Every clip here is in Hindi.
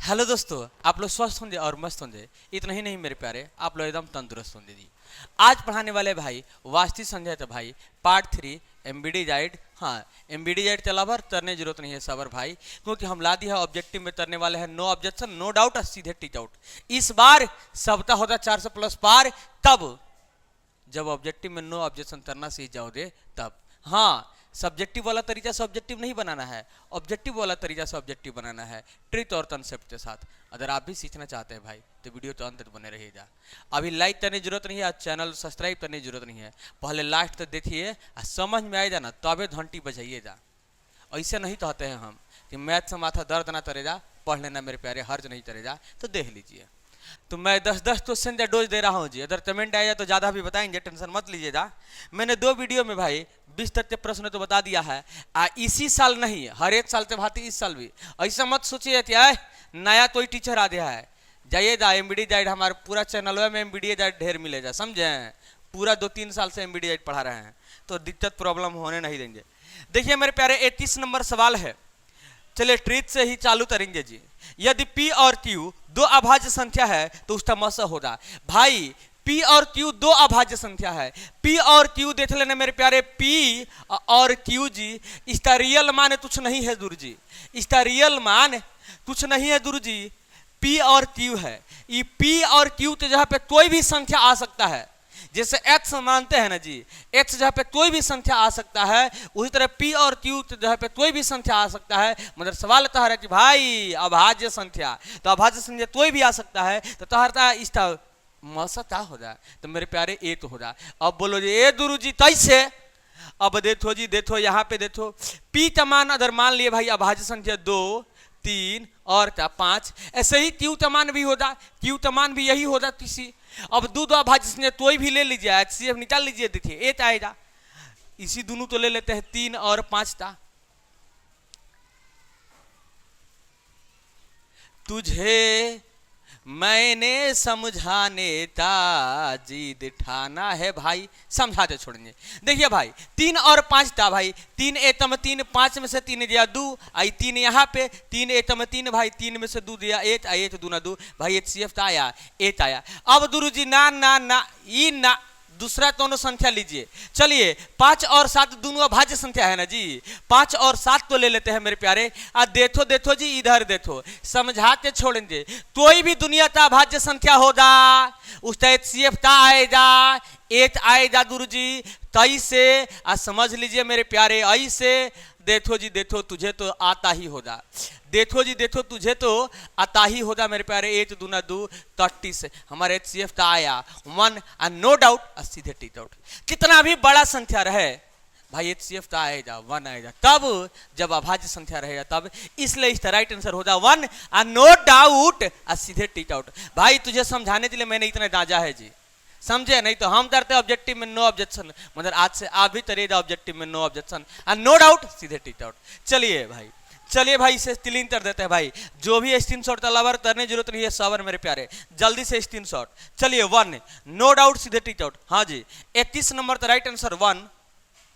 हेलो दोस्तों, आप लोग स्वस्थ होंगे और मस्त होंगे। इतना ही नहीं मेरे प्यारे, आप लोग एकदम तंदुरुस्त होंगे जी। आज पढ़ाने वाले भाई वास्तु संजय तो भाई पार्ट 3 एमबीडी जाइड। हाँ, एमबीडी जाइड तलावर तरने जरूरत नहीं है सबर भाई, क्योंकि हम ला दिया ऑब्जेक्टिव में तरने वाले हैं नो ऑब्जेक्शन नो डाउट सीधे टीच आउट। इस बार सबता होता 400 प्लस पार, तब जब ऑब्जेक्टिव में नो ऑब्जेक्शन तरना सीख जाओगे तब। हाँ, सब्जेक्टिव वाला तरीका से ऑब्जेक्टिव नहीं बनाना है, ऑब्जेक्टिव वाला तरीका से ऑब्जेक्टिव बनाना है, ट्रिक और कंसेप्ट के साथ। अगर आप भी सीखना चाहते हैं भाई तो वीडियो तो अंत तक बने रहिएगा। अभी लाइक करने की जरूरत नहीं है, चैनल सब्सक्राइब करने की जरूरत नहीं है, पहले लास्ट तक देखिए, समझ में आएगा ना तबे घंटी बजाइएगा। ऐसे नहीं कहते हैं हम कि मैथ से माथा दर्द ना करेगा, पढ़ लेना मेरे प्यारे, हर्ज नहीं करेगा। तो देख लीजिए, तो मैं 10-10 क्वेश्चन का डोज दे रहा हूँ जी। अगर कमेंट आएगा तो ज़्यादा भी बताएंगे, टेंशन मत लीजिएगा। मैंने 2 वीडियो में भाई 20 तक के प्रश्न तो बता दिया है। इसी साल नहीं, हर एक साल के भांति इस साल भी ऐसा मत सोचिए कि नया कोई टीचर आ गया है। जाइएगा एमबीडी जाइड, हमारे पूरा चैनल में एमबीडी जाइड ढेर मिलेगा, समझे। पूरा 2-3 साल से एमबीडी जाइड पढ़ा रहे हैं, तो दिक्कत प्रॉब्लम होने नहीं देंगे। देखिए मेरे प्यारे, 31 नंबर सवाल है। चलिए ट्रीट से ही चालू करेंगे जी। यदि P और Q दो अभाज्य संख्या है तो उसका मस होगा भाई। P और Q दो अभाज्य संख्या है। P और Q देख लेना मेरे प्यारे, P और Q जी, इसका रियल मान कुछ नहीं है दूर जी, इसका रियल मान कुछ नहीं है दूर जी। P और Q है, ये P और Q के जगह पे कोई भी संख्या आ सकता है। जैसे x मानते हैं ना जी, x जगह पे कोई भी संख्या आ सकता है, उसी तरह p और q जगह पे कोई भी संख्या आ सकता है। मतलब सवाल आता है कि भाई अभाज्य संख्या, तो अभाज्य संख्या कोई भी आ सकता है, तो तहरता इसका मसता हो जाए तो मेरे प्यारे ए तो हो जाए। अब बोलो जी ए गुरु जी कैसे? अब देखो जी, देखो यहाँ पे देखो, p का मान अगर मान लिए भाई अभाज्य संख्या 2 3 और 5, ऐसे ही q का मान भी होगा, q का मान भी यही होगा किसी। अब दो अभाज्य संख्या कोई भी ले लीजिए, HCF निकाल लीजिए, देखिए 8 आएगा। इसी दोनों तो ले लेते हैं 3 और 5 का। तुझे मैंने समझाने का जिद ठाना है भाई, समझा दे छोड़ेंगे। देखिए भाई 3 और 5 था भाई, 3 एतम 3, 5 में से 3 दिया 2, आई 3 यहाँ पे 3 एतम 3 भाई, 3 में से 2 दिया 8, आई 8 दूना 2 भाई, HCF था आया 8 आया। अब गुरु जी ना ना ना ई ना, दूसरा दोनों संख्या लीजिए। चलिए 5 और 7 दोनों अभाज्य संख्या है ना जी, 5 और 7 तो ले लेते हैं मेरे प्यारे। देखो देखो जी, इधर देखो, समझाते छोड़ेंगे। कोई भी दुनिया का अभाज्य संख्या होगा, उसका HCF का आएगा 8 आएगा गुरु जी। तई से समझ लीजिए मेरे प्यारे, ऐसे देखो जी, देखो तुझे तो आता ही होगा, देखो जी देखो तुझे तो आता ही होगा मेरे प्यारे। 8 दूना 2 30 हमारे HCF का आया 1, एंड नो डाउट सीधे टीच आउट। कितना भी बड़ा संख्या रहे भाई, HCF का आएगा 1 आएगा, तब जब अभाज्य संख्या रहेगा तब। इसलिए इसका राइट आंसर होगा 1 एंड नो डाउट सीधे टीच आउट। भाई तुझे समझाने के लिए मैंने इतना दाजा है जी, समझे। नहीं तो हम करते ऑब्जेक्टिव में नो ऑब्जेक्शन, मतलब आज से आप भी करिएगा ऑब्जेक्टिव में no objection and no doubt सीधे टीच आउट। चलिए भाई, चलिए भाई इसे क्लीन कर देते हैं भाई। जो भी स्क्रीनशॉट तलावर करने की जरूरत नहीं है सबर मेरे प्यारे, जल्दी से स्क्रीनशॉट। चलिए 1 नो डाउट सीधे टीच आउट। हाँ जी, 31 नंबर का राइट आंसर 1,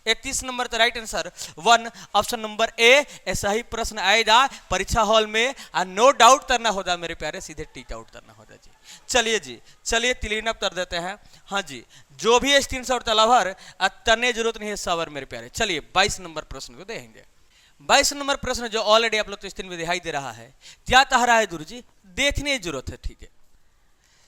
31 नंबर का राइट आंसर 1, ऑप्शन नंबर ए। ऐसा ही प्रश्न आएगा परीक्षा हॉल में, नो डाउट करना होगा मेरे प्यारे, सीधे टीच आउट करना होगा जी। चलिए जी, चलिए क्लीन अप कर देते हैं। हाँ जी, जो भी स्क्रीनशॉट तलावर करने जरूरत नहीं है सबर मेरे प्यारे। चलिए 22 नंबर प्रश्न को देखेंगे। 22 नंबर प्रश्न जो ऑलरेडी आप लोग तो स्क्रीन में दिखाई दे रहा है, क्या कह रहा है गुरु जी? देखने की जरूरत है, ठीक है।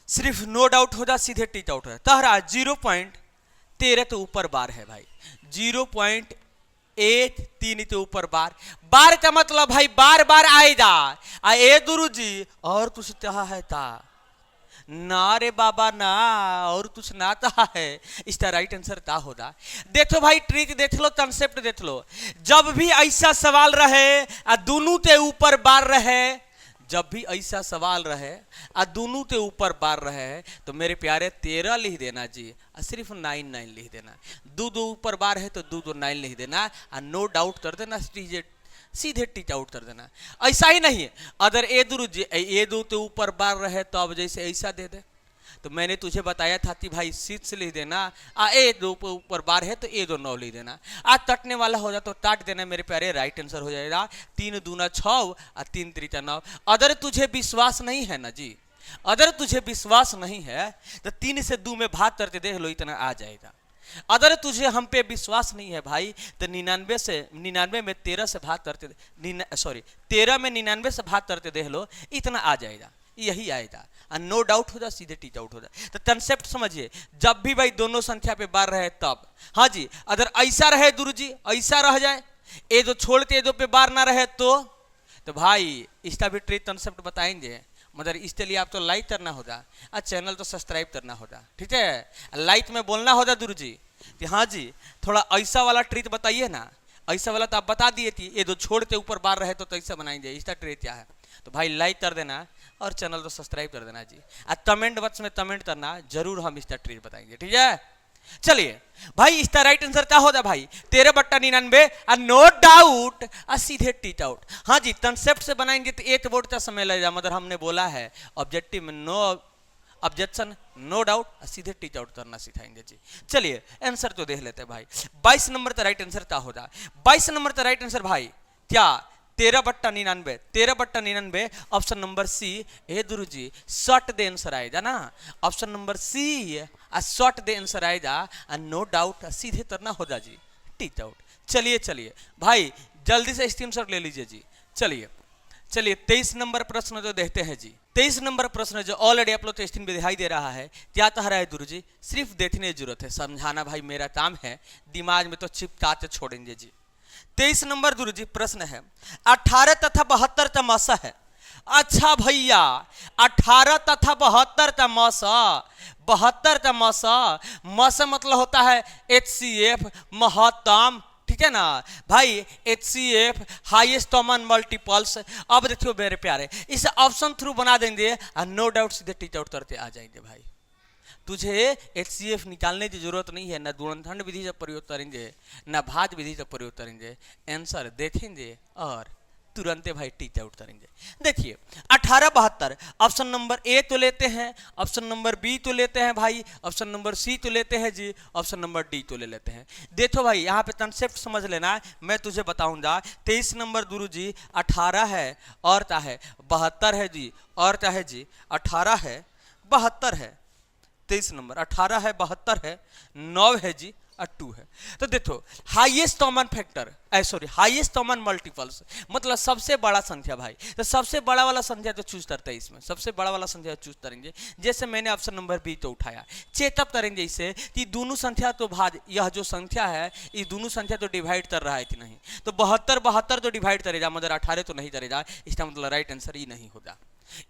सिर्फ नो डाउट होगा सीधे टीच आउट है। कह रहा है 0.13 के ऊपर बार है भाई, 0.83 के ऊपर बार। बार का मतलब भाई बार बार आएगा। ए गुरु जी और कुछ कहा है था ना रे बाबा ना, और कुछ ना कहा है। इसका राइट आंसर क्या होगा? देखो भाई ट्रिक देख लो, कंसेप्ट देख लो। जब भी ऐसा सवाल रहे दोनों के ऊपर बार रहे, जब भी ऐसा सवाल रहे दोनों के ऊपर बार रहे, तो मेरे प्यारे 13 लिख देना जी, सिर्फ 9 लिख देना। दो ऊपर बार है तो 2 9 लिख देना, नो डाउट कर देना, सीधे टीच आउट कर देना। ऐसा ही नहीं है, अगर ए गुरु जी ए दो के ऊपर बार रहे तो अब जैसे ऐसा दे दे, तो मैंने तुझे बताया था कि भाई सीट से लिख देना, आ ए दो ऊपर बार है तो ए दो 9 लिख देना, आज तटने वाला हो जाए तो टाट देना मेरे प्यारे, राइट आंसर हो जाएगा 3 दूना 6 और 3 त्रिका 9। अगर तुझे विश्वास नहीं है ना जी, अगर तुझे विश्वास नहीं है तो 3 से 2 में भाग करके देख लो, इतना आ जाएगा। अगर तुझे हम पे विश्वास नहीं है भाई तो 99 में 13 से भाग करते, 13 में 99 से भाग करते देख लो, इतना आ जाएगा, यही आएगा। नो डाउट हो जाए, सीधे टीच आउट हो जाए। तो कंसेप्ट समझिए, जब भी भाई दोनों संख्या पे बार रहे तब, हाँ जी, अगर ऐसा रहे गुरु जी, ऐसा रह जाए, ए दो छोड़ते ए दो पे बार ना रहे तो भाई इसका भी ट्रिक कंसेप्ट बताएंगे, मगर इसके लिए आप तो लाइक करना होगा और चैनल तो सब्सक्राइब करना होगा, ठीक है। लाइक में बोलना होगा गुरु जी कि हाँ जी थोड़ा ऐसा वाला ट्रिक बताइए ना, ऐसा वाला तो आप बता दिए थी, ये जो छोड़ते ऊपर बार रहे तो ऐसा बनाएंगे, इसका ट्रिक क्या है। तो भाई लाइक कर देना और चैनल तो सब्सक्राइब कर देना जी, और कमेंट बॉक्स में कमेंट करना, जरूर हम इसका ट्रिक बताएंगे, ठीक है। चलिए भाई इसका राइट आंसर क्या होगा भाई 13/99 और नो डाउट और सीधे टीच आउट। हाँ जी, कंसेप्ट से बनाएंगे तो 1 बोर्ड का समय लगेगा, मगर हमने बोला है ऑब्जेक्टिव में नो ऑब्जेक्शन नो डाउट और सीधे टीच आउट करना सिखाएंगे जी। चलिए आंसर तो देख लेते हैं भाई, 22 नंबर का राइट आंसर क्या होगा। 22 नंबर का राइट आंसर भाई क्या 13/99, 13/99 option number C. A Guru ji short the answer आएगा ना, option number C short the answer आएगा, नो डाउट सीधे करना होगा जी टीच आउट। चलिए भाई जल्दी से स्क्रीनशॉट ले लीजिए जी। चलिए 23 नंबर प्रश्न जो देखते हैं जी, 23 नंबर प्रश्न जो ऑलरेडी आप लोग स्क्रीन पे दिखाई दे रहा है, क्या कह रहा है गुरु जी, सिर्फ देखने की जरूरत है, समझाना भाई मेरा काम है, दिमाग में तो चिपकाते छोड़ेंगे जी। 23 नंबर गुरु जी प्रश्न है 18 तथा 72 का मसा है। अच्छा भैया 18 तथा 72 का मसा, 72 का मसा मतलब होता है HCF महत्तम, ठीक है ना भाई, HCF हाईएस्ट कॉमन मल्टीपल्स। अब देखियो मेरे प्यारे, इसे ऑप्शन थ्रू बना देंगे और नो डाउट सीधे टीच आउट करते आ जाएंगे भाई। तुझे HCF निकालने की जरूरत नहीं है, ना गुणनखंड विधि से प्रयोग करेंगे ना भाज्य विधि से प्रयोग करेंगे, आंसर देखेंगे और तुरंत भाई टीच आउट करेंगे। देखिए 18/72 ऑप्शन नंबर ए तो लेते हैं, ऑप्शन नंबर बी तो लेते हैं भाई, ऑप्शन नंबर सी तो लेते हैं जी, ऑप्शन नंबर डी तो ले लेते हैं। देखो भाई यहाँ पे कंसेप्ट समझ लेना, मैं तुझे बताऊंगा। 23 नंबर गुरु जी 18 है और क्या है 72 है जी, और क्या है जी 18 है 72 है, 23 नंबर 18 है 72 है 9 है जी और 2 है। तो देखो highest common factor highest common multiples मतलब सबसे बड़ा संख्या भाई, तो सबसे बड़ा वाला संख्या तो चूज करते हैं, इसमें सबसे बड़ा वाला संख्या चूज करेंगे। जैसे मैंने ऑप्शन नंबर बी तो उठाया, चेकअप करेंगे इसे कि दोनों संख्या तो भाज, यह जो संख्या है ये दोनों संख्या तो डिवाइड कर रहा है कि नहीं, तो 72 तो डिवाइड करेगा मगर 18 तो नहीं करेगा, इसका मतलब राइट आंसर ये नहीं होगा,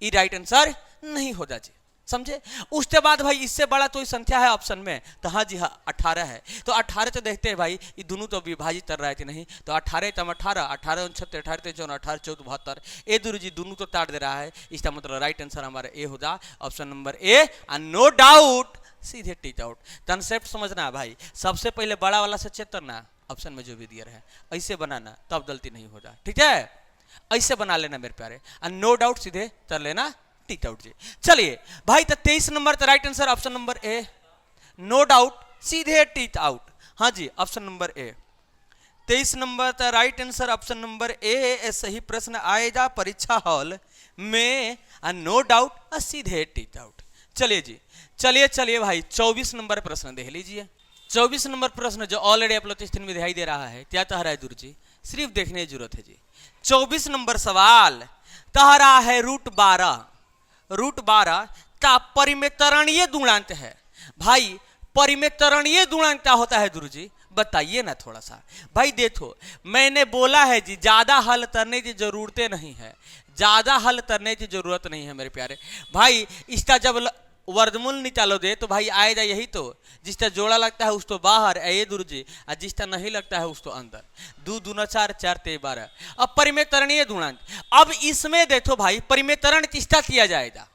ये राइट आंसर नहीं होगा जी, समझे। उसके बाद भाई इससे बड़ा कोई संख्या है ऑप्शन में, तो हाँ जी हाँ 18 है, तो 18 तो देखते हैं भाई ये दोनों तो विभाजित कर रहा है कि नहीं, तो 18 तम 18 18 69 18 54 18 14 72 ए गुरु जी दोनों तो काट दे रहा है, इसका मतलब राइट आंसर हमारा ए होगा, ऑप्शन नंबर ए और नो डाउट सीधे टीच आउट। कंसेप्ट समझना भाई, सबसे पहले बड़ा वाला से चेक करना, ऑप्शन में जो भी दिया है ऐसे बनाना, तब गलती नहीं होगा, ठीक है, ऐसे बना लेना मेरे प्यारे, और नो डाउट सीधे कर लेना टीच आउट जी। चलिए भाई तो 23 नंबर का right answer option number A, no doubt सीधे टीच आउट। हाँ जी ऑप्शन नंबर ए, 23 नंबर का right answer option number A. सही प्रश्न आएगा परीक्षा हॉल में, नो डाउट सीधे टीच आउट। चलिए जी चलिए भाई 24 नंबर प्रश्न देख लीजिए। 24 नंबर प्रश्न जो ऑलरेडी आप लोग स्क्रीन में दिखाई दे रहा है, क्या कह रहा है गुरु जी, सिर्फ देखने की जरूरत है जी। 24 नंबर सवाल कह रहा है रूट 12 का परिमेतरणीय गुणांक है। भाई परिमेतरणीय गुणांक क्या होता है गुरु जी, बताइए ना थोड़ा सा। भाई देखो मैंने बोला है जी ज्यादा हल करने की जरूरतें नहीं है, ज्यादा हल करने की जरूरत नहीं है मेरे प्यारे भाई। इसका जब वर्गमूल निकालोगे तो भाई आएगा यही तो, जिसका जोड़ा लगता है उसको बाहर ये गुरु जी, और जिसका नहीं लगता है उसको अंदर। 2 दूना 4 4 ते 12। अब परिमेतरणीय गुणांक, अब इसमें देखो भाई परिमेतरण किसका किया जाएगा,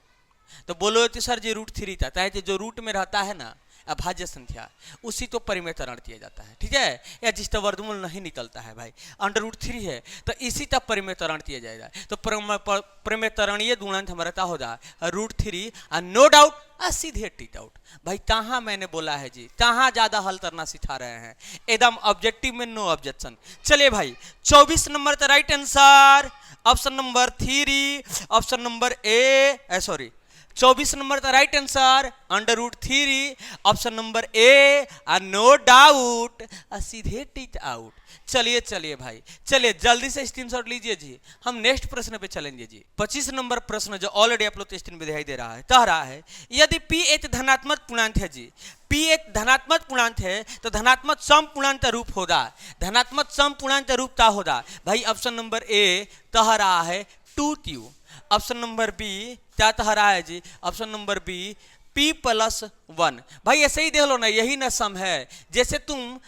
तो बोलो तो सर जी √3 था, चाहे जो रूट में रहता है ना अभाज्य संख्या उसी तो परिमेतरण किया जाता है, ठीक है, या जिसका वर्गमूल नहीं निकलता है भाई √3 है तो इसी तक परिमेतरण किया जाएगा। तो परिमेतरणीय गुणांक हमारा क्या होगा √3 और नो डाउट सीधे टीट आउट। भाई कहाँ मैंने बोला है जी, कहाँ ज्यादा हल करना सिखा रहे हैं, एकदम ऑब्जेक्टिव में नो ऑब्जेक्शन। चलिए भाई 24 नंबर का right answer option number 3, option number A sorry 24 number का right answer √3 option number A no doubt सीधे टीट आउट। चलिए चलिए भाई, चलिए जल्दी से स्क्रीनशॉट लीजिए जी, हम नेक्स्ट प्रश्न पे चलेंगे जी। 25 नंबर प्रश्न जो ऑलरेडी आप लोग स्क्रीन पे दिखाई दे रहा है, कह रहा है यदि पी एक धनात्मक पूर्णांक है जी, पी एक धनात्मक पूर्णांक है तो धनात्मक सम पूर्णांक का रूप होगा, धनात्मक सम पूर्णांक का रूप क्या होगा भाई? ऑप्शन नंबर ए कह रहा है 2q, ऑप्शन नंबर बी क्या कह रहा है जी? Option number B p+1। भाई ऐसे ही देख लो ना, यही ना सम है, जैसे तुम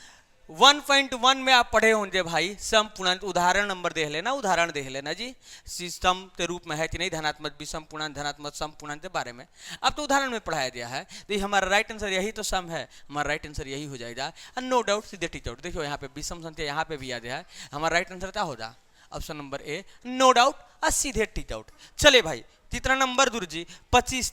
1.1 में आप पढ़े होंगे भाई सम पूर्णांक, उदाहरण नंबर देख लेना, उदाहरण देख लेना जी, सिस्टम के रूप में है कि नहीं, धनात्मक विषम पूर्णांक धनात्मक सम पूर्णांक के बारे में अब तो उदाहरण में पढ़ाया गया है। तो हमारा राइट आंसर यही तो सम है, हमारा राइट आंसर यही हो जाएगा नो डाउट सीधे टीच आउट। देखो यहाँ पे विषम संख्या यहाँ पे भी आ गया है, हमारा राइट आंसर क्या होगा? Option number A no doubt सीधे टीच आउट। चले भाई कितना नंबर दूर जी? 25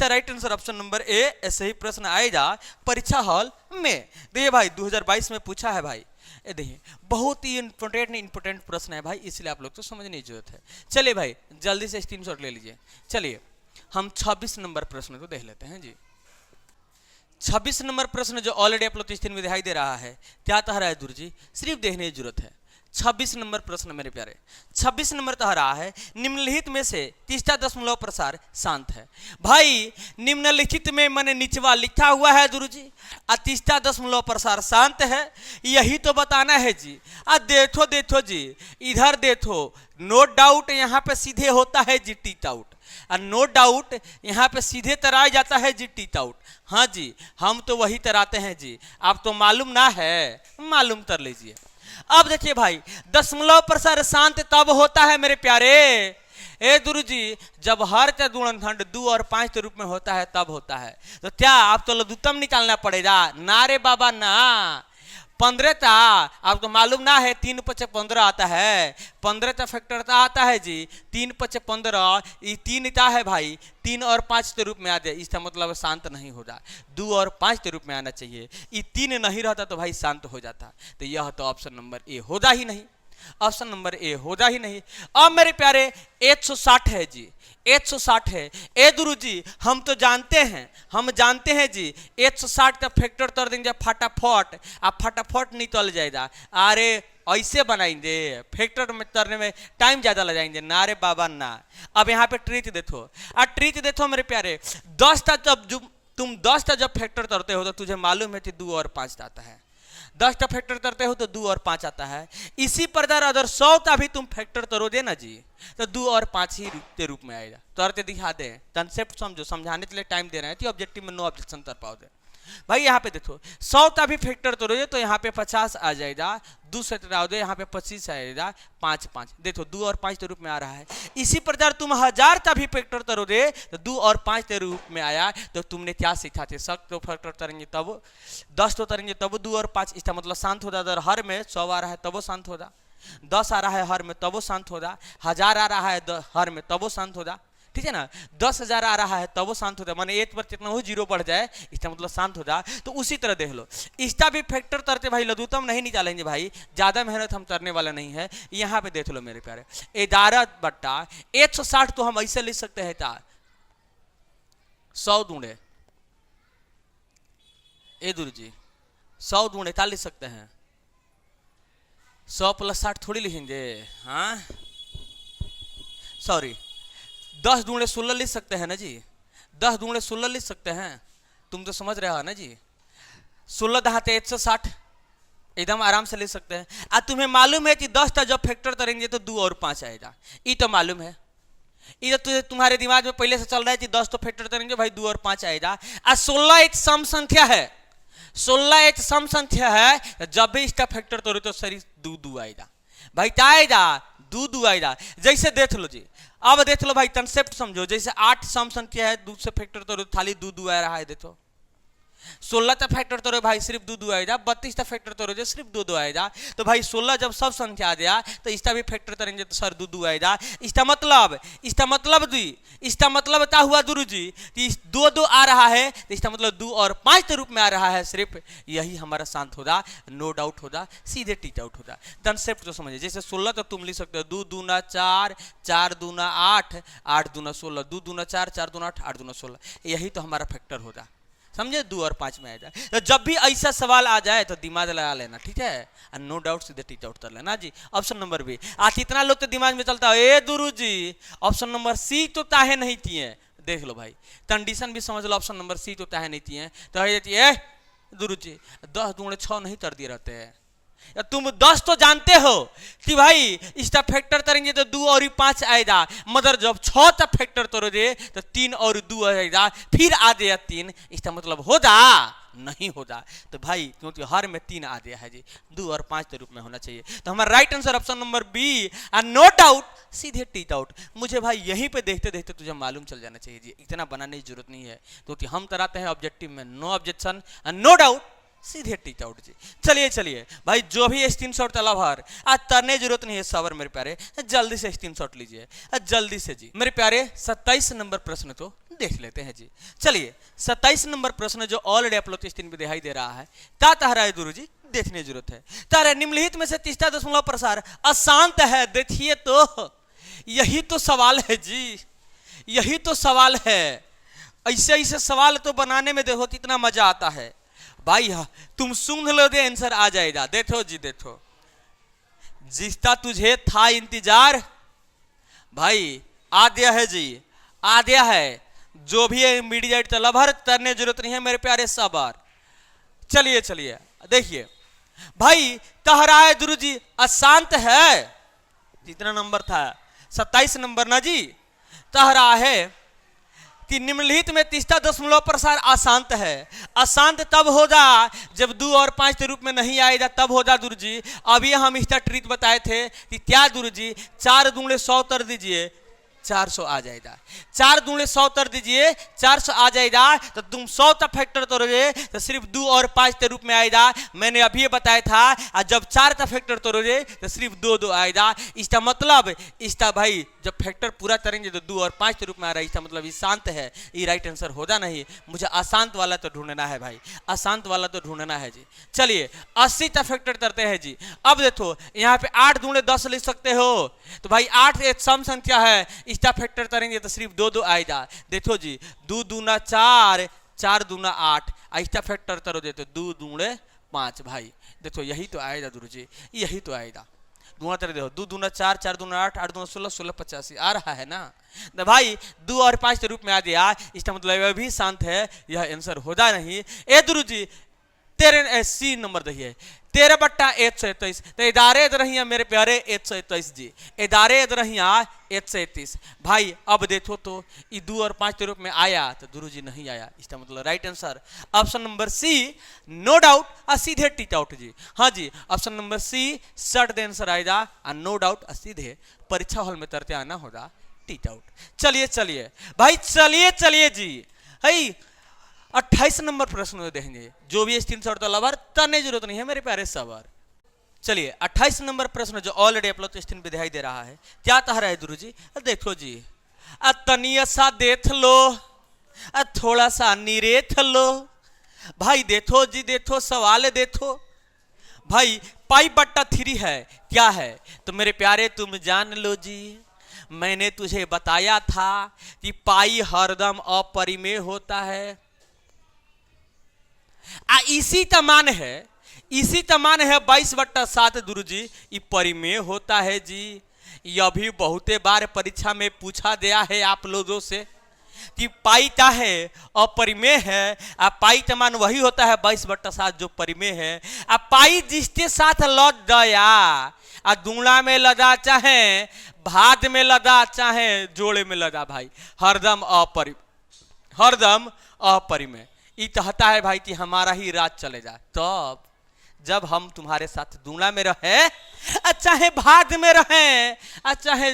था right answer option number A. ऐसे ही प्रश्न आएगा परीक्षा हॉल में। देखिए भाई 2022 में पूछा है भाई, ये देखिए बहुत ही इंपोर्टेंट प्रश्न है भाई, इसलिए आप लोग तो समझने की जरूरत है। चलिए भाई जल्दी से स्क्रीनशॉट ले लीजिए। चलिए हम 26 नंबर प्रश्न को देख लेते हैं जी। 26 नंबर प्रश्न जो ऑलरेडी आप लोग स्क्रीन में दिखाई दे रहा है, क्या कह रहा है दूर जी? सिर्फ देखने की जरूरत है। 26 नंबर प्रश्न मेरे प्यारे, 26 नंबर कह रहा है निम्नलिखित में से तीसरा दशमलव प्रसार शांत है। भाई निम्नलिखित में मैंने निचवा लिखा हुआ है गुरु जी, तीसरा दशमलव प्रसार शांत है, यही तो बताना है जी। देखो देखो जी, इधर देखो, नो डाउट यहाँ पे सीधे होता है जी टीट आउट, और नो डाउट यहाँ पे सीधे तराया जाता है जी टीट आउट। हाँ जी हम तो वही तराते हैं जी, आप तो मालूम ना है, मालूम कर लीजिए। अब देखिए भाई दशमलव प्रसार शांत तब होता है मेरे प्यारे, ए गुरु जी जब हर का गुणनखंड 2 और 5 के रूप में होता है तब होता है। तो क्या आप तो लघुत्तम निकालना पड़ेगा? ना रे बाबा ना, 15 था आपको मालूम ना है, 3 × 15 आता है, 15 का फैक्टर आता है जी 3 × 15, ये 3 का है भाई, 3 और 5 के रूप में आ जाए, इसका मतलब शांत नहीं होगा, 2 और 5 के रूप में आना चाहिए। ये 3 नहीं रहता तो भाई शांत हो जाता, तो यह तो ऑप्शन नंबर ए होगा ही नहीं, ऑप्शन नंबर ए होगा ही नहीं। अब मेरे प्यारे 160 है जी, 160 है। ए गुरु जी हम तो जानते हैं, हम जानते हैं जी 160 का फैक्टर कर देंगे फटाफट, आप फटाफट नहीं तल जाएगा। अरे ऐसे बनाएंगे, फैक्टर में करने में टाइम ज़्यादा लगाएंगे, ना रे बाबा ना। अब यहाँ पे ट्रीट देखो, ट्रीट देखो मेरे प्यारे, 10 का जब तुम 10 का जब फैक्टर करते हो तो तुझे मालूम है कि 2 और 5 आता है, 10 का फैक्टर करते हो तो 2 और 5 आता है। इसी प्रकार अगर 100 का भी तुम फैक्टर करोगे ना जी तो 2 और 5 ही के रूप में आएगा। करते दिखा दे, कंसेप्ट समझो, समझाने के लिए टाइम दे रहे हैं, तो ऑब्जेक्टिव में नो ऑब्जेक्शन कर पाओगे। भाई यहाँ पे देखो 100 का भी फैक्टर करोगे तो यहाँ पे 50 आ जाएगा, 2 से टकराओगे यहाँ पे 25 आएगा, 5 5 देखो 2 और 5 के रूप में आ रहा है। इसी प्रकार तुम 1000 का भी फैक्टर करोगे तो 2 और 5 के रूप में आया, तो तुमने क्या सीखा थे? 100 तो फैक्टर करेंगे तब, 10 तो करेंगे तब 2 और 5, इसका मतलब शांत होगा। अगर हर में 100 आ रहा है तब वो शांत होगा, 10 आ रहा है हर में तब वो शांत होगा, 1000 आ रहा है हर में तब वो शांत होगा, ठीक है ना। 10,000 आ रहा है तब वो शांत होता है, माने 1 पर कितना हो 0 बढ़ जाए, इसका मतलब शांत हो जाए। तो उसी तरह देख लो, इसका भी फैक्टर करते भाई लघुत्तम नहीं निकालेंगे भाई, ज़्यादा मेहनत हम करने वाला नहीं है। यहाँ पे देख लो मेरे प्यारे 11/160 तो हम ऐसे लिख सकते हैं था 100 दूणे, ए दूर जी 100 दूणे क्या लिख सकते हैं? 100 + 60 थोड़ी लिखेंगे, हाँ सॉरी 10 दूणे 16 लिख सकते हैं ना जी, 10 दूणे 16 लिख सकते हैं, तुम तो समझ रहे हो ना जी। 16 दहाते 160 एकदम आराम से लिख सकते हैं। आज तुम्हें मालूम है कि 10 का जब फैक्टर करेंगे तो 2 और 5 आएगा, ये तो मालूम है, ये तो तुम्हारे दिमाग में पहले से चल रहा है कि 10 तो फैक्टर करेंगे भाई 2 और 5 आएगा। आज 16 एक सम संख्या है, 16 एक सम संख्या है, जब भी इसका फैक्टर करो तो सही 2 आएगा भाई, क्या आएगा? 2 आएगा। जैसे देख लो जी, अब देख लो भाई कंसेप्ट समझो, जैसे 8 सम संख्या है, 2 से फैक्टर तो खाली 2 आ रहा है, देखो 16 का फैक्टर तो भाई सिर्फ दो आएगा, 32 का फैक्टर तो सिर्फ दो आएगा। तो भाई 16 जब सब संख्या आ गया तो इसका भी फैक्टर करेंगे तो सर दो आएगा। इसका मतलब इसका मतलब क्या हुआ गुरु जी, दो आ रहा है तो इसका मतलब 2 और 5 के रूप में आ रहा है सिर्फ। यही हमारा शांत होगा, नो डाउट होगा, सीधे टीच आउट होगा। कंसेप्ट तो समझिए, जैसे 16 तो तुम लिख सकते हो 2 दूना 4, 4 दूना 8, 8 दूना 16, 2 दूना 4, 4 दूना 8, 8 दूना 16, यही तो हमारा फैक्टर होगा। समझे, 2 और 5 में आ जाए। तो जब भी ऐसा सवाल आ जाए तो दिमाग लगा लेना, ठीक है, और नो डाउट सीधे टीच आउट कर लेना जी। Option number B. आज इतना लोग तो दिमाग में चलता है, ए गुरु जी ऑप्शन नंबर सी तो ताहे नहीं थी, देख लो भाई, कंडीशन भी समझ लो, ऑप्शन नंबर सी तो ताहे नहीं थी तो गुरु जी 10 दूणे 6 नहीं कर दिए रहते हैं, या तुम 10 तो जानते हो कि भाई इसका फैक्टर करेंगे तो 2 और 5 आएगा, मगर जब 6 तक फैक्टर करोगे तो 3 और 2 आएगा, फिर आ जाएगा 3, इसका मतलब होगा नहीं होगा। तो भाई क्योंकि हर में 3 आ गया है जी, 2 और 5 के रूप में होना चाहिए। तो हमारा right answer option number B, and no doubt सीधे टीच आउट। मुझे भाई यहीं पे देखते देखते तुझे मालूम चल जाना चाहिए जी, इतना बनाने की जरूरत नहीं है, क्योंकि हम कराते हैं ऑब्जेक्टिव में no objection and no doubt सीधे टीच आउट जी। चलिए भाई, जो भी स्क्रीनशॉट चला भर आज तरने जरूरत नहीं है सबर मेरे प्यारे, जल्दी से स्क्रीनशॉट लीजिए जल्दी से जी मेरे प्यारे। 27 नंबर प्रश्न तो देख लेते हैं जी। चलिए 27 नंबर प्रश्न जो ऑलरेडी आप लोग स्क्रीन पे दिखाई दे रहा है, क्या तारा है गुरु जी, देखने जरूरत है। तारा निम्नलिखित में से 30.प्रसार प्रसार अशांत है, देखिए तो यही तो सवाल है जी, यही तो सवाल है। ऐसे सवाल तो बनाने में देखो कितना मजा आता है भाई। तुम सुन लो दे आंसर आ जाएगा, देखो जी देखो, जिसका तुझे था इंतजार भाई आ गया है जी, आ गया है। जो भी है मीडिएट तलभर करने जरूरत नहीं है मेरे प्यारे सबर। चलिए देखिए भाई, तहराए गुरु जी अशांत है, जितना नंबर था 27 नंबर ना जी, तहरा है कि निम्नलिखित में 30.प्रसार अशांत है। अशांत तब होगा जब 2 और 5 के रूप में नहीं आएगा, तब होगा गुरु जी। अभी हम इसका ट्रिक बताए थे कि क्या गुरु जी, 4 दूणे 100 कर दीजिए 400 आ जाएगा, 4 दूणे 100 कर दीजिए 400 आ जाएगा। तो तुम 100 का फैक्टर तोड़ोगे तो सिर्फ 2 और 5 के रूप में आएगा, मैंने अभी बताया था। और जब 4 का फैक्टर तोड़ोगे तो सिर्फ 2 आएगा। इसका मतलब इसका भाई जब फैक्टर पूरा करेंगे तो 2 और 5 के रूप में आ रहा है, इसका मतलब ये शांत है, ये राइट आंसर होगा नहीं। मुझे अशांत वाला तो ढूंढना है भाई, अशांत वाला तो ढूंढना है जी। चलिए 80 का फैक्टर करते हैं जी। अब देखो यहाँ पे 8 दूणे 10 लिख सकते हो, तो भाई 8 एक सम संख्या है, इसका फैक्टर करेंगे तो सिर्फ 2 आएगा। देखो जी 2 दूना 4, 4 दूना 8, इसका फैक्टर करोगे तो 2 दूणे 5 भाई। देखो यही तो आएगा गुरु जी, यही तो आएगा। दूना तरह देखो 2 दूना 4, 4 दूना 8, 8 दूना 16, 16 85 आ रहा है ना। तो भाई 2 और 5 के रूप में आ गया, इसका मतलब यह भी शांत है, यह आंसर होगा नहीं। ए गुरु जी तेरे सी नंबर देखिए 13/123, तो इदारे रहिया मेरे प्यारे 123 जी, इदारे रहिया 131 भाई। अब देखो तो ये 2 और 5 के रूप में आया तो गुरु जी नहीं आया, इसका मतलब right answer option number C, no doubt और सीधे टीच आउट जी। हाँ जी option number C short the answer आएगा, और नो डाउट और सीधे परीक्षा हॉल में तरते आना होगा टीच आउट। चलिए भाई, चलिए जी। है 28 नंबर प्रश्न देखेंगे, जो भी स्क्रीनशॉट तो लवर करने की जरूरत नहीं है मेरे प्यारे सवार। चलिए 28 नंबर प्रश्न जो ऑलरेडी अपलोड स्क्रीन पे दिखाई दे रहा है, क्या कह रहा है गुरु जी, देखो जी तनिया सा देख लो, थोड़ा सा निरेख लो भाई। देखो जी देखो सवाल देखो भाई, π/3 है, क्या है तो मेरे प्यारे तुम जान लो जी। मैंने तुझे बताया था कि पाई हरदम अपरिमेय होता है, इसी का मान है, इसी का मान है 22/7 गुरु जी, ये परिमेय होता है जी। यह भी बहुते बार परीक्षा में पूछा गया है आप लोगों से कि पाई क्या है, अपरिमेय है। पाई का मान वही होता है 22/7 जो परिमेय है। पाई जिसके साथ लद गया, दूना में लदा चाहे भाद में लदा चाहे जोड़े में लदा भाई, हरदम अपरिमेय। ये चाहता है भाई कि हमारा ही राज चले जाए, तब जब हम तुम्हारे साथ दूना में रहे, चाहे भाद में रहे, चाहे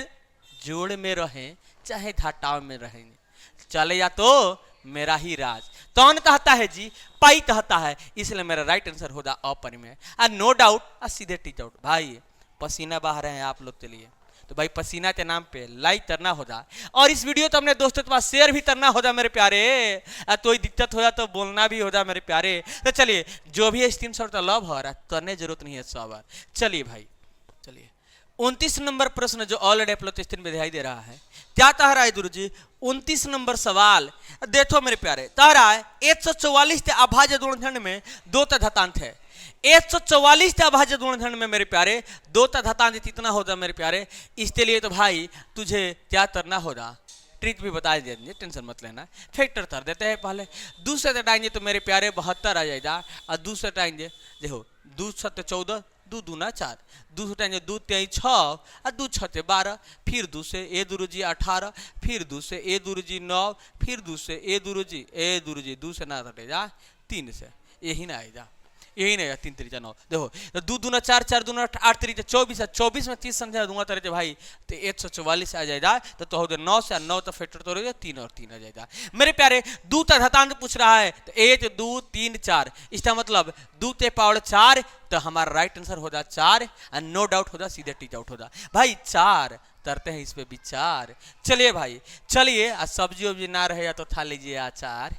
जोड़ में रहे, चाहे घाटाव में रहेंगे, चले या तो मेरा ही राज। कौन कहता है जी? पाई कहता है, इसलिए मेरा राइट आंसर होगा अपरिमेय। नो डाउट सीधे टीच आउट। भाई पसीना बहा रहे हैं आप लोग के लिए, तो भाई पसीना के नाम पे लाइक करना होगा, और इस वीडियो तो अपने दोस्तों के पास शेयर भी करना होगा मेरे प्यारे। कोई दिक्कत हो जाए तो बोलना भी होगा मेरे प्यारे। तो चलिए जो भी स्क्रीनशॉट का लव हो रहा है करने जरूरत नहीं है 100 बार। चलिए भाई चलिए 29 नंबर प्रश्न जो ऑलरेडी आप लोग स्क्रीन में दिखाई दे रहा है, क्या कह रहा है गुरु जी? 29 नंबर सवाल देखो मेरे प्यारे, कह रहा है 144 के अभाज्य गुणनखंड में दो घातांक है। 144 के अभाज्य गुणनखंड में मेरे प्यारे दो घातांक कितना होगा मेरे प्यारे? इसके लिए तो भाई तुझे क्या करना होगा, ट्रिक भी बता देंगे, टेंशन मत लेना। फैक्टर कर देते हैं पहले, दूसरे हटाएंगे तो मेरे प्यारे 72 आ जाएगा, और दूसरे हटाएंगे देखो 2 7 14, 2 दूना 4, 2 हटाएंगे 2 3 6, और 2 6 12, फिर 2 से ए दुरुजी 18, फिर 2 से ए दुरुजी 9, फिर 2 से ए दुरुजी 2 से ना हटेगा 3 से, यही ना आएगा, यही नहीं 3 3 9। देखो 2 दूना 4, 4 दूना 8 3 24, 24 में 30 संख्या दूंगा तरह भाई तो 144 आ जाएगा। तो हो 9 से 9 तो फैक्टर तो 3 और 3 आ जाएगा मेरे प्यारे। 2 का घातांक पूछ रहा है तो 1 2 3 4, इसका मतलब 2 के पावर 4, तो हमारा राइट आंसर होगा 4, और नो डाउट होगा सीधे टीच आउट होगा। भाई 4 करते हैं इस पे विचार। चलिए भाई चलिए, सब्जी वब्जी ना रहे तो खा लीजिए अचार।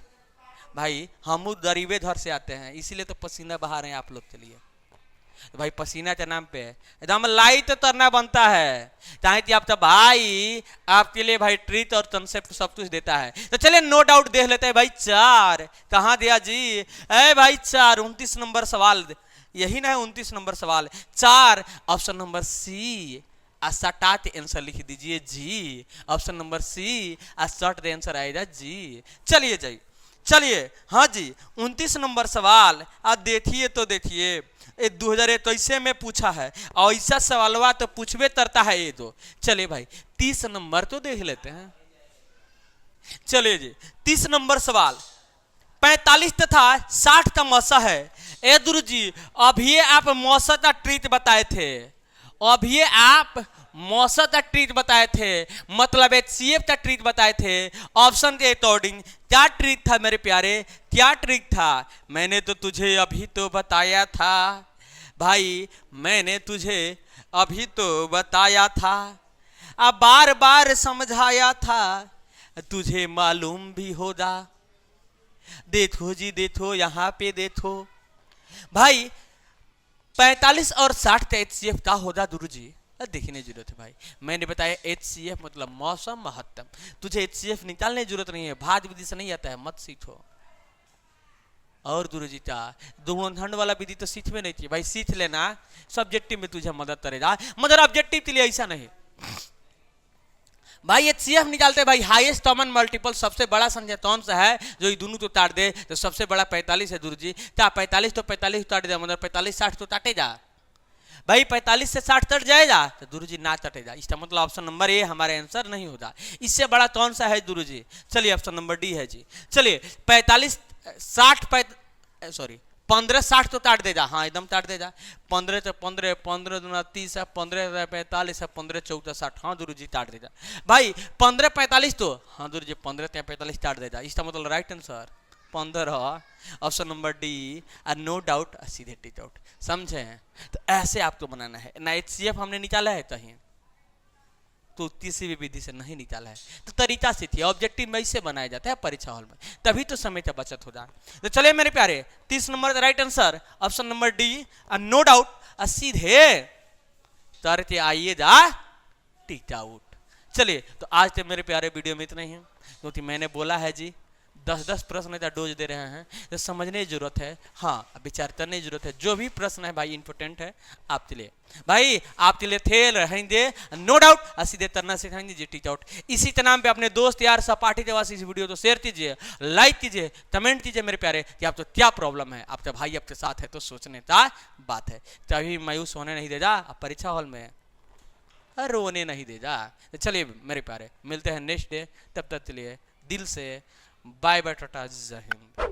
भाई हम गरीबे घर से आते हैं, इसीलिए तो पसीना बहा रहे हैं आप लोग के लिए। तो भाई पसीना के नाम पे एकदम लाइट करना बनता है, चाहे कि आपका भाई आपके लिए भाई ट्रीट और कंसेप्ट सब कुछ देता है। तो चलिए नो डाउट देख लेते हैं भाई। 4 कहाँ दिया जी? ए भाई 4 29 नंबर सवाल, यही ना है 29 नंबर सवाल। 4 ऑप्शन नंबर सी, सटात आंसर लिख दीजिए जी। ऑप्शन नंबर सी सट आंसर आएगा जी। चलिए जाइए चलिए, हाँ जी 29 नंबर सवाल आप देखिए तो देखिए, 2021 में पूछा है और ऐसा सवालवा तो पूछबे करता है ये तो। चलिए भाई 30 नंबर तो देख लेते हैं। चलिए जी 30 नंबर सवाल, 45 तथा 60 का मौसा है। ए गुरु जी अभी आप मौसा का ट्रीट बताए थे, अभी आप मौसा का ट्रीट बताए थे, मतलब HCF का ट्रीट बताए थे। ऑप्शन के अकॉर्डिंग क्या ट्रीट था मेरे प्यारे? क्या ट्रिक था? मैंने तो तुझे अभी तो बताया था भाई, मैंने तुझे अभी तो बताया था, अब बार बार समझाया था, तुझे मालूम भी होगा। देखो जी देखो, यहाँ पे देखो भाई 45 और 60 का HCF का होगा गुरु जी? देखने की जरूरत है भाई। मैंने बताया HCF मतलब मौसम महत्तम, तुझे HCF निकालने की जरूरत नहीं है, भाज विधि से नहीं आता है, मत सीखो। और गुरु जी का गुणनखंड वाला विधि तो सीख में नहीं थी भाई, सीख लेना, सब्जेक्टिव में तुझे मदद करेगा, मगर ऑब्जेक्टिव के लिए ऐसा नहीं भाई। HCF निकालते भाई, हाईएस्ट कॉमन मल्टीपल सबसे बड़ा संख्या कौन सा है जो ये दोनों तो काट दे? तो सबसे बड़ा 45 है गुरु जी। क्या 45 तो 45 काट दे, मतलब 45 60 तो काटे जा भाई, 45 से 60 तट जाएगा तो गुरु जी ना तटेगा। इसका मतलब ऑप्शन नंबर ए हमारे आंसर नहीं होगा। इससे बड़ा कौन सा है गुरु जी? चलिए ऑप्शन नंबर डी है जी। चलिए 45 60 सॉरी 15 60 तो काट देगा, हाँ एकदम काट देगा। 15 तो 15 15 दूना 30 है, 15 45 है, 15 14 60, हाँ गुरु जी काट देगा भाई। 15 45 तो हाँ गुरु जी 15 45 काट देगा। इसका मतलब right answer 15 option number D, और नो डाउट सीधे टिक आउट। समझे? तो ऐसे आपको बनाना है ना। HCF हमने निकाला है कहीं तो किसी भी विधि से नहीं निकाला है, तो तरीका से थी, ऑब्जेक्टिव में इसे बनाया जाता है परीक्षा हॉल में, तभी तो समय का बचत हो जाए। तो चलिए मेरे प्यारे 30 नंबर का right answer option number D, और नो डाउट सीधे तरते आइएगा टिक आउट। चलिए तो आज तो मेरे प्यारे वीडियो में इतना ही है, क्योंकि मैंने बोला है जी 10-10 प्रश्न का डोज दे रहे हैं, तो समझने की जरूरत है, हाँ विचार करने की जरूरत है। जो भी प्रश्न है भाई इंपोर्टेंट है आपके लिए, भाई आपके लिए थे रहेंगे नो डाउट, सीधे तरना सिखाएंगे जी टीच आउट। इसी के नाम पे अपने दोस्त यार सहपाठी के पास इस वीडियो को शेयर कीजिए, लाइक कीजिए, कमेंट कीजिए मेरे प्यारे कि आपको क्या प्रॉब्लम है। आपका भाई आपके साथ है तो सोचने का बात है, तभी मायूस होने नहीं देगा परीक्षा हॉल में, रोने नहीं देगा। चलिए मेरे प्यारे मिलते हैं नेक्स्ट डे, तब तक के लिए दिल से बाय बाय टाटा जय हिंद।